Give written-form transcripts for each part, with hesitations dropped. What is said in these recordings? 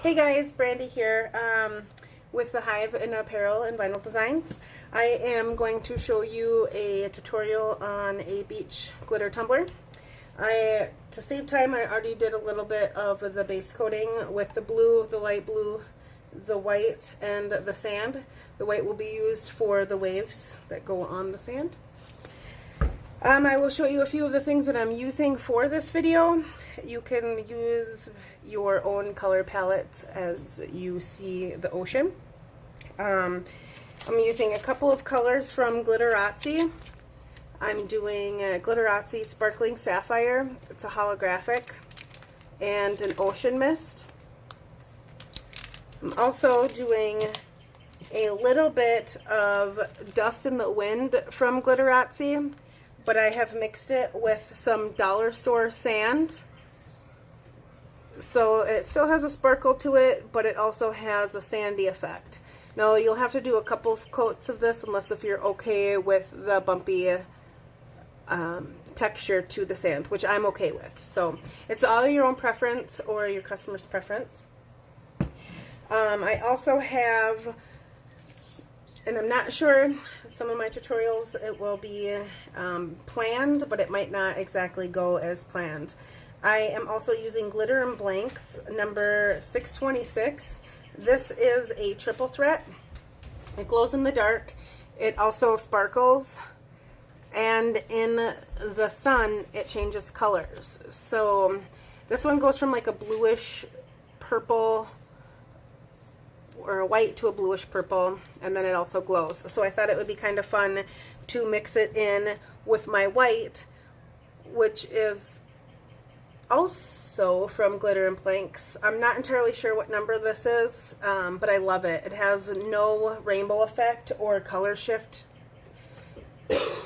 Hey guys, Brandy here with the Hive and Apparel and Vinyl Designs. I am going to show you a tutorial on a beach glitter tumbler. To save time, I already did a little bit of the base coating with the blue, the light blue, the white, and the sand. The white will be used for the waves that go on the sand. I will show you a few of the things that I'm using for this video. You can use your own color palettes as you see the ocean. I'm using a couple of colors from Glitterazzi. I'm doing a Glitterazzi Sparkling Sapphire. It's a holographic, and an ocean mist. I'm also doing a little bit of Dust in the Wind from Glitterazzi, but I have mixed it with some dollar store sand. So it still has a sparkle to it, but it also has a sandy effect. Now you'll have to do a couple of coats of this unless if you're okay with the bumpy texture to the sand, which I'm okay with. So it's all your own preference or your customer's preference. I also have, and I'm not sure, some of my tutorials it will be planned, but it might not exactly go as planned. I am also using Glitter and Blanks number 626. This is a triple threat. It glows in the dark. It also sparkles, and in the sun it changes colors. So this one goes from like a bluish purple or a white to a bluish purple, and then it also glows. So I thought it would be kind of fun to mix it in with my white, which is also from Glitter and Blanks. I'm not entirely sure what number this is, but I love it. It has no rainbow effect or color shift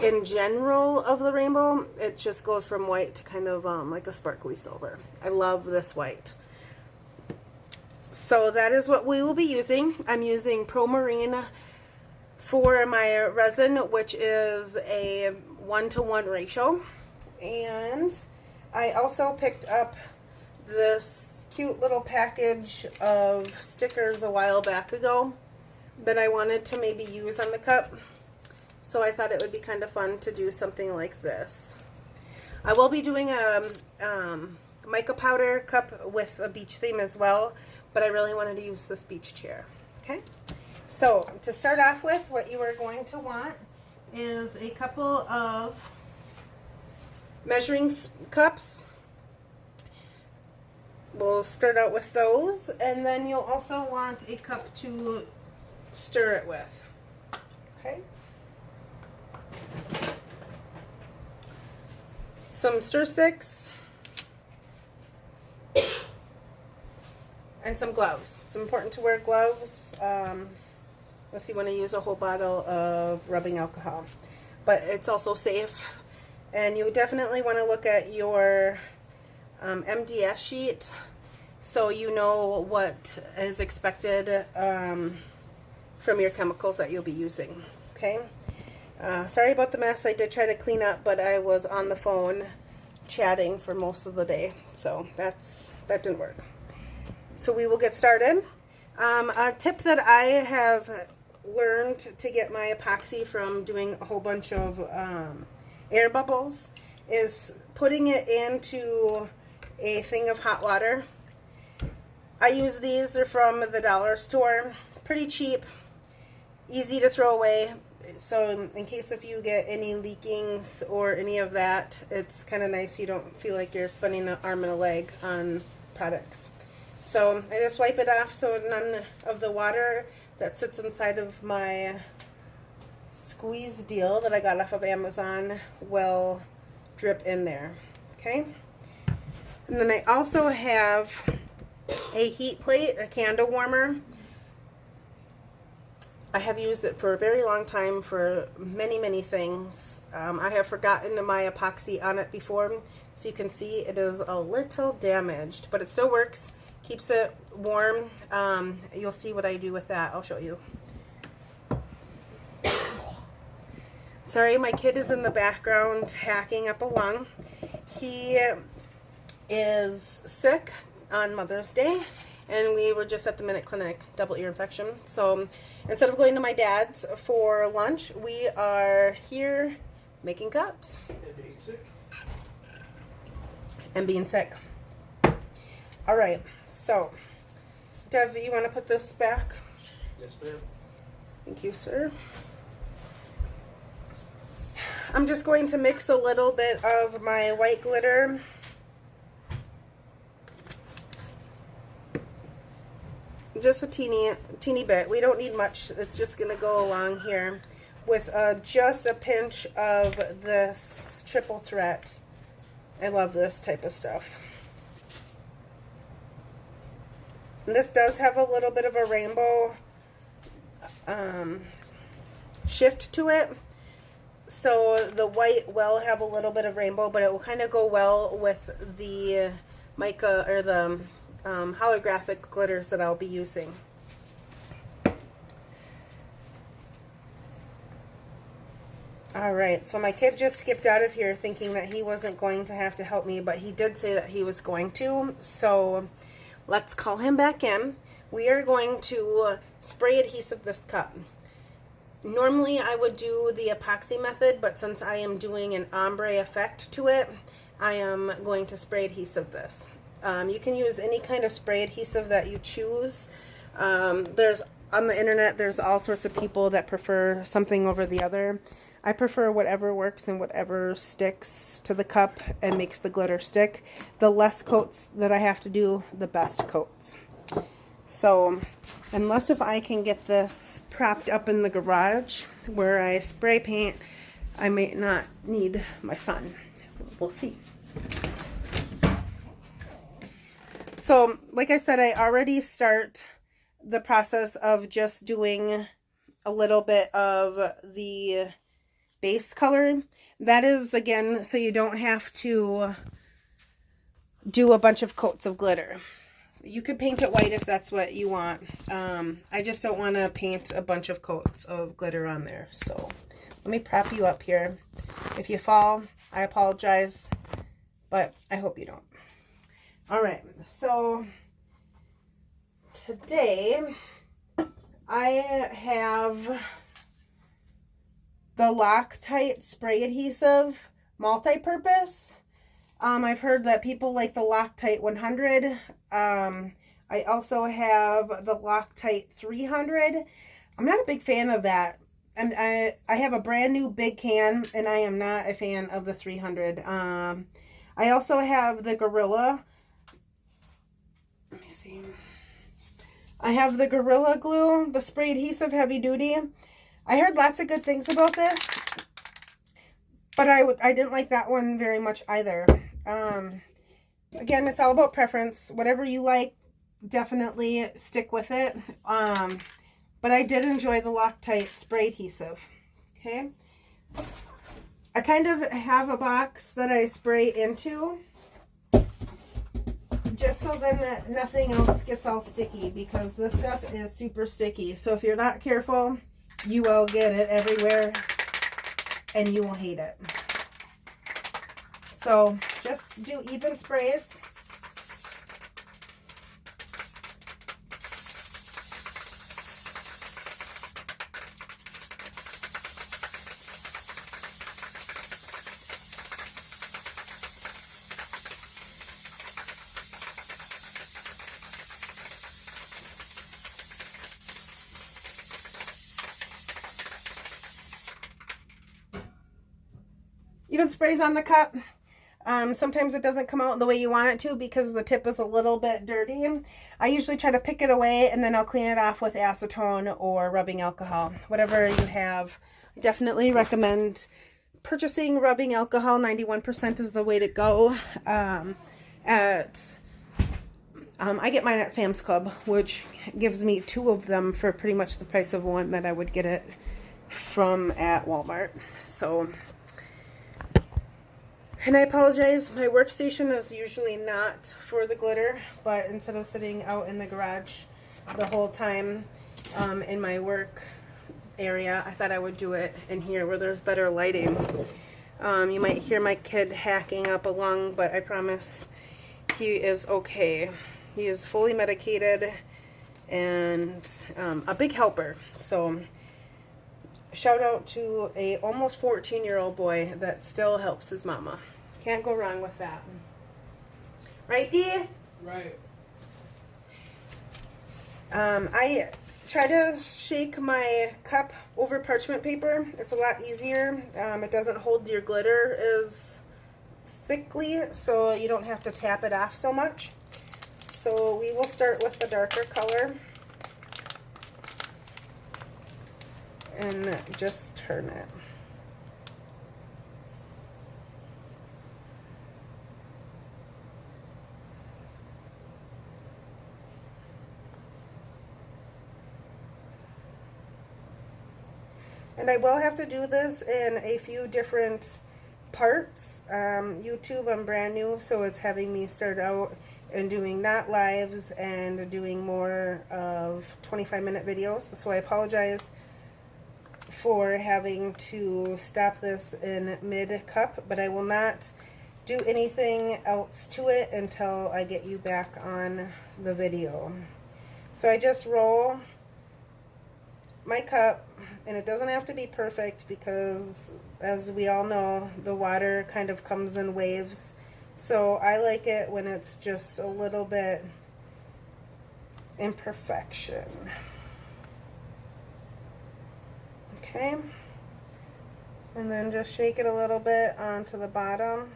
in general of the rainbow. It just goes from white to kind of like a sparkly silver. I love this white. So that is what we will be using. I'm using Pro Marine for my resin, which is a 1-to-1 ratio. And I also picked up this cute little package of stickers a while back ago that I wanted to maybe use on the cup. So I thought it would be kind of fun to do something like this. I will be doing a mica powder cup with a beach theme as well, but I really wanted to use this beach chair. Okay, so to start off with, what you are going to want is a couple of measuring cups. We'll start out with those, and then you'll also want a cup to stir it with. Okay, some stir sticks and some gloves. It's important to wear gloves unless you want to use a whole bottle of rubbing alcohol, but it's also safe. And you definitely want to look at your MDS sheet so you know what is expected from your chemicals that you'll be using. Okay. Sorry about the mess. I did try to clean up, but I was on the phone chatting for most of the day, so that didn't work. So we will get started. A tip that I have learned to get my epoxy from doing a whole bunch of air bubbles is putting it into a thing of hot water. I use these. They're from the dollar store. Pretty cheap, easy to throw away. So in case if you get any leakings or any of that, it's kind of nice. You don't feel like you're spending an arm and a leg on products. So I just wipe it off so none of the water that sits inside of my squeeze deal that I got off of Amazon will drip in there. Okay, and then I also have a heat plate, a candle warmer. I have used it for a very long time for many things. I have forgotten my epoxy on it before, so you can see it is a little damaged, but it still works, keeps it warm. You'll see what I do with that. I'll show you. Sorry, my kid is in the background hacking up a lung. He is sick on Mother's Day, and we were just at the Minute Clinic, double ear infection. So instead of going to my dad's for lunch, we are here making cups. And being sick. And being sick. All right, so Dev, you want to put this back? Yes, ma'am. Thank you, sir. I'm just going to mix a little bit of my white glitter just a teeny bit. We don't need much. It's just going to go along here with just a pinch of this triple threat. I love this type of stuff. And this does have a little bit of a rainbow shift to it. So the white will have a little bit of rainbow, but it will kind of go well with the mica or the holographic glitters that I'll be using. Alright, so my kid just skipped out of here thinking that he wasn't going to have to help me, but he did say that he was going to, so let's call him back in. We are going to spray adhesive this cup. Normally I would do the epoxy method, but since I am doing an ombre effect to it, I am going to spray adhesive this. You can use any kind of spray adhesive that you choose. There's on the internet, there's all sorts of people that prefer something over the other. I prefer whatever works and whatever sticks to the cup and makes the glitter stick. The less coats that I have to do, the best coats. So, unless if I can get this propped up in the garage where I spray paint, I may not need my son. We'll see. So, like I said, I already start the process of just doing a little bit of the base color. That is, again, so you don't have to do a bunch of coats of glitter. You could paint it white if that's what you want. I just don't want to paint a bunch of coats of glitter on there. So let me prop you up here. If you fall, I apologize, but I hope you don't. All right, so today I have the Loctite spray adhesive multi-purpose. I've heard that people like the Loctite 100. I also have the Loctite 300. I'm not a big fan of that. And I have a brand new big can, and I am not a fan of the 300. I also have the Gorilla. Let me see. I have the Gorilla Glue, the spray adhesive heavy duty. I heard lots of good things about this, but I didn't like that one very much either. Again, it's all about preference. Whatever you like, definitely stick with it. But I did enjoy the Loctite spray adhesive. Okay. I kind of have a box that I spray into, just so then that nothing else gets all sticky, because this stuff is super sticky. So if you're not careful, you will get it everywhere and you will hate it. So just do even sprays. Even sprays on the cup. Sometimes it doesn't come out the way you want it to because the tip is a little bit dirty. I usually try to pick it away and then I'll clean it off with acetone or rubbing alcohol. Whatever you have. I definitely recommend purchasing rubbing alcohol. 91% is the way to go. I get mine at Sam's Club, which gives me 2 of them for pretty much the price of one that I would get it from at Walmart. So... And I apologize, my workstation is usually not for the glitter, but instead of sitting out in the garage the whole time in my work area, I thought I would do it in here where there's better lighting. You might hear my kid hacking up a lung, but I promise he is okay. He is fully medicated and a big helper. So shout out to a almost 14-year-old boy that still helps his mama. Can't go wrong with that. Right, Dee? Right. I try to shake my cup over parchment paper. It's a lot easier. It doesn't hold your glitter as thickly, so you don't have to tap it off so much. So we will start with the darker color and just turn it. And I will have to do this in a few different parts. YouTube, I'm brand new, so it's having me start out and doing not lives and doing more of 25-minute videos. So I apologize for having to stop this in mid-cup, but I will not do anything else to it until I get you back on the video. So I just roll my cup, and it doesn't have to be perfect because, as we all know, the water kind of comes in waves. So I like it when it's just a little bit imperfection. Okay. And then just shake it a little bit onto the bottom.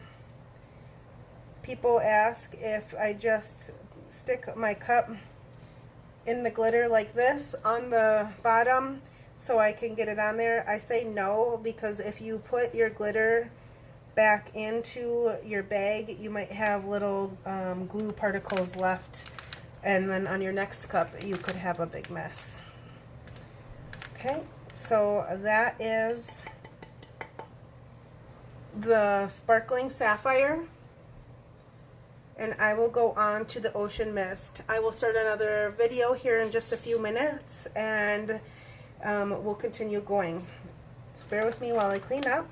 People ask if I just stick my cup in the glitter like this on the bottom so I can get it on there. I say no, because if you put your glitter back into your bag, you might have little glue particles left, and then on your next cup you could have a big mess. Okay, so that is the sparkling sapphire. And I will go on to the ocean mist. I will start another video here in just a few minutes, and we'll continue going. So bear with me while I clean up.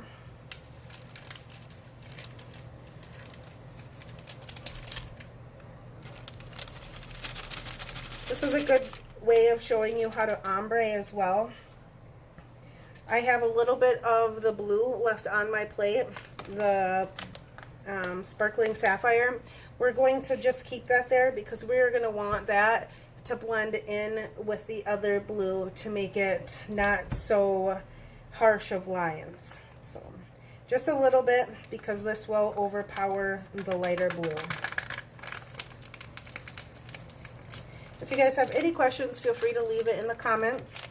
This is a good way of showing you how to ombre as well. I have a little bit of the blue left on my plate, the sparkling sapphire. We're going to just keep that there because we're going to want that to blend in with the other blue to make it not so harsh of lines. So just a little bit, because this will overpower the lighter blue. If you guys have any questions, feel free to leave it in the comments.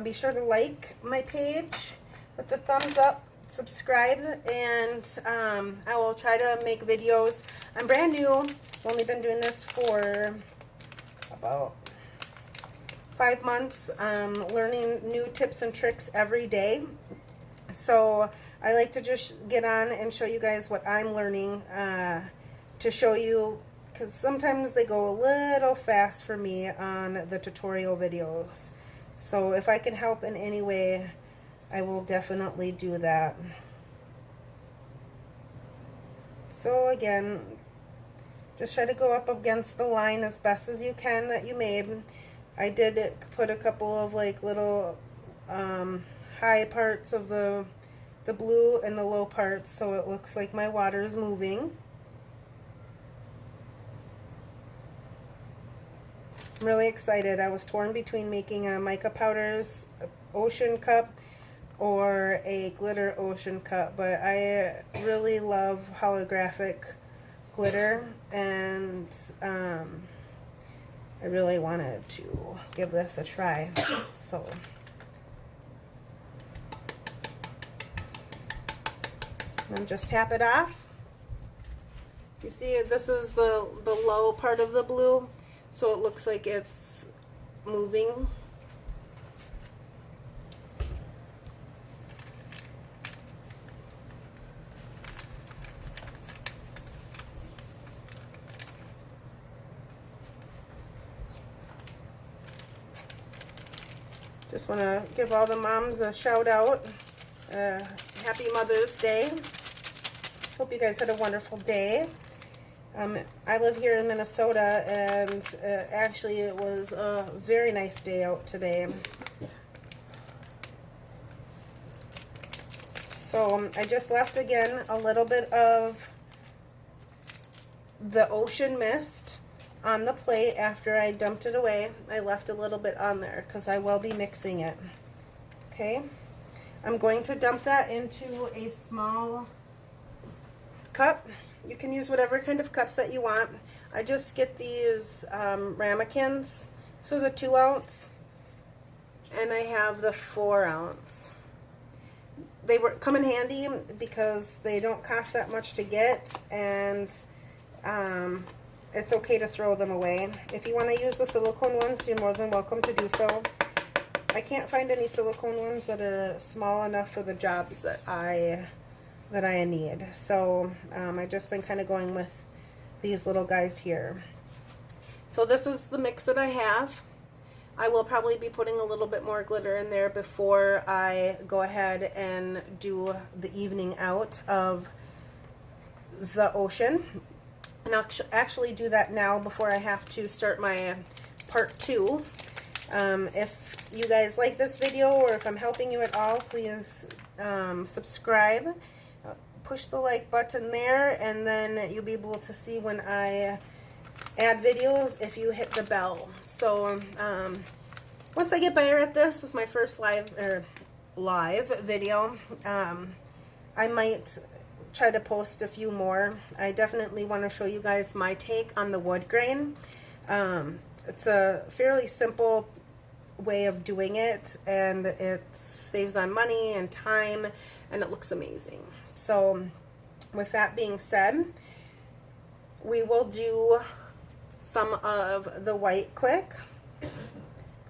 Be sure to like my page with the thumbs up, subscribe, and I will try to make videos. I'm brand new. I've only been doing this for about 5 months, learning new tips and tricks every day. So I like to just get on and show you guys what I'm learning to show you, because sometimes they go a little fast for me on the tutorial videos. So if I can help in any way, I will definitely do that. So again, just try to go up against the line as best as you can that you made. I did put a couple of like little high parts of the blue and the low parts, so it looks like my water is moving. I'm really excited. I was torn between making a mica powders ocean cup or a glitter ocean cup, but I really love holographic glitter, and I really wanted to give this a try. So and just tap it off. You see, this is the low part of the blue, so it looks like it's moving. Just want to give all the moms a shout out. Happy Mother's Day. Hope you guys had a wonderful day. I live here in Minnesota, and actually it was a very nice day out today. So I just left again a little bit of the ocean mist on the plate after I dumped it away. I left a little bit on there because I will be mixing it. Okay, I'm going to dump that into a small cup. You can use whatever kind of cups that you want. I just get these ramekins. This is a 2 ounce, and I have the 4 ounce. They come in handy because they don't cost that much to get, and it's okay to throw them away. If you want to use the silicone ones, you're more than welcome to do so. I can't find any silicone ones that are small enough for the jobs that I need. So I've just been kind of going with these little guys here. So this is the mix that I have. I will probably be putting a little bit more glitter in there before I go ahead and do the evening out of the ocean. And I'll actually do that now before I have to start my part 2. If you guys like this video, or if I'm helping you at all, please subscribe. Push the like button there, and then you'll be able to see when I add videos if you hit the bell. So once I get better at this is my first live video. I might try to post a few more. I definitely want to show you guys my take on the wood grain. It's a fairly simple way of doing it, and it saves on money and time, and it looks amazing. So with that being said, we will do some of the white quick.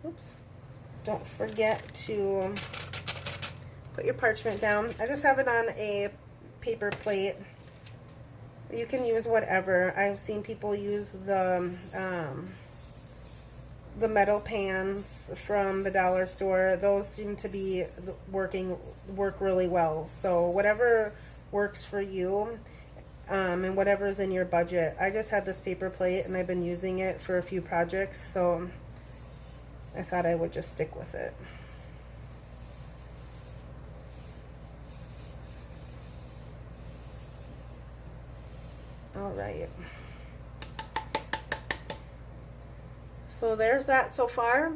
Oops. Don't forget to put your parchment down. I just have it on a paper plate. You can use whatever. I've seen people use the metal pans from the dollar store. Those seem to be work really well. So whatever works for you, and whatever's in your budget. I just had this paper plate and I've been using it for a few projects, so I thought I would just stick with it. All right. So there's that so far.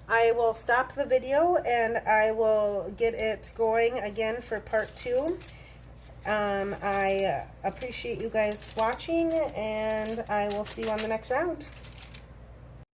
I will stop the video and I will get it going again for part 2. I appreciate you guys watching, and I will see you on the next round.